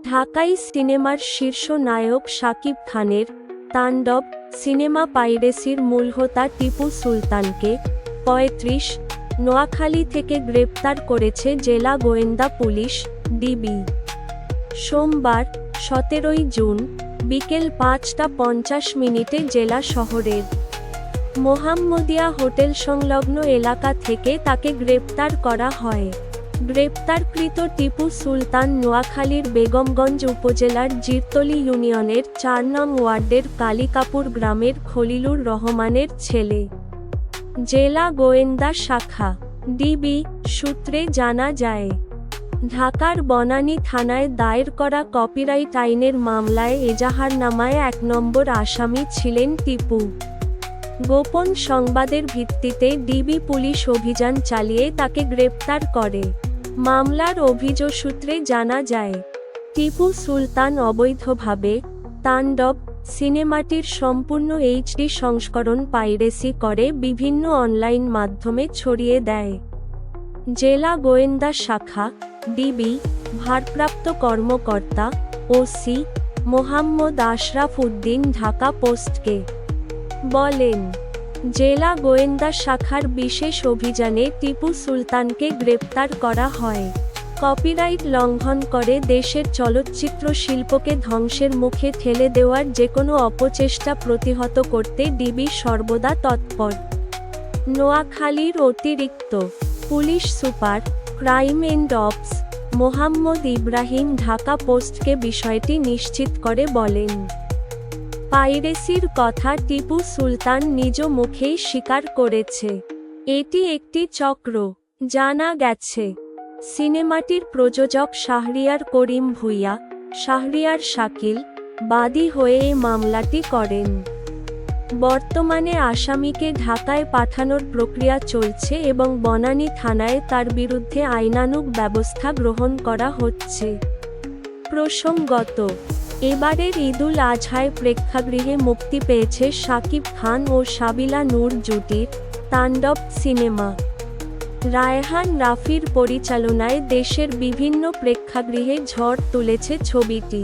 ঢাকাই সিনেমার শীর্ষ নায়ক শাকিব খানের তাণ্ডব সিনেমা পাইরেসির মূল হোতা টিপু সুলতানকে ৩৫ নোয়াখালী থেকে গ্রেপ্তার করেছে জেলা গোয়েন্দা পুলিশ ডিবি। সোমবার ১৭ জুন বিকেল ৫টা ৫০ জেলা শহরের মোহাম্মদিয়া হোটেল সংলগ্ন এলাকা থেকে তাকে গ্রেপ্তার করা হয়। গ্রেপ্তারকৃত টিপু সুলতান নোয়াখালীর বেগমগঞ্জ উপজেলার জিরতলী ইউনিয়নের ৪ নং ওয়ার্ডের কালিকাপুর গ্রামের খলিলুর রহমানের ছেলে। জেলা গোয়েন্দা শাখা ডিবি সূত্রে জানা যায়, ঢাকার বনানী থানায় দায়ের করা কপিরাইট আইনের মামলায় এজাহারনামায় ১ নম্বর আসামি ছিলেন টিপু। গোপন সংবাদের ভিত্তিতে ডিবি পুলিশ অভিযান চালিয়ে তাকে গ্রেপ্তার করে। মামলার অভিযোগ সূত্রে জানা যায়, টিপু সুলতান অবৈধভাবে তাণ্ডব সিনেমাটির সম্পূর্ণ এইচডি সংস্করণ পাইরেসি করে বিভিন্ন অনলাইন মাধ্যমে ছড়িয়ে দেয়। জেলা গোয়েন্দা শাখা ডিবি ভারপ্রাপ্ত কর্মকর্তা ওসি মোহাম্মদ আশরাফ উদ্দিন ঢাকা পোস্টকে বলেন, জেলা গোয়েন্দা শাখার বিশেষ অভিযানে টিপু সুলতানকে গ্রেপ্তার করা হয়। কপিরাইট লঙ্ঘন করে দেশের চলচ্চিত্র শিল্পকে ধ্বংসের মুখে ঠেলে দেওয়ার যেকোনো অপচেষ্টা প্রতিহত করতে ডিবি সর্বদা তৎপর। নোয়াখালীর অতিরিক্ত police super crime and ops Mohammad Ibrahim Dhaka পোস্টকে বিষয়টি নিশ্চিত করে বলেন, পাইরেসির কথা টিপু সুলতান নিজ মুখেই স্বীকার করেছে। এটি একটি চক্র। জানা গেছে, সিনেমাটির প্রযোজক শাহরিয়ার করিম ভূঁইয়া শাহরিয়ার শাকিল বাদী হয়ে এই মামলাটি করেন। বর্তমানে আসামিকে ঢাকায় পাঠানোর প্রক্রিয়া চলছে এবং বনানী থানায় তার বিরুদ্ধে আইনানুগ ব্যবস্থা গ্রহণ করা হচ্ছে। প্রসঙ্গত, এবারের ঈদুল আজহায় প্রেক্ষাগৃহে মুক্তি পেয়েছে শাকিব খান ও সাবিলা নূর জুটির তাণ্ডব সিনেমা। রায়হান রাফির পরিচালনায় দেশের বিভিন্ন প্রেক্ষাগৃহে ঝড় তুলেছে ছবিটি।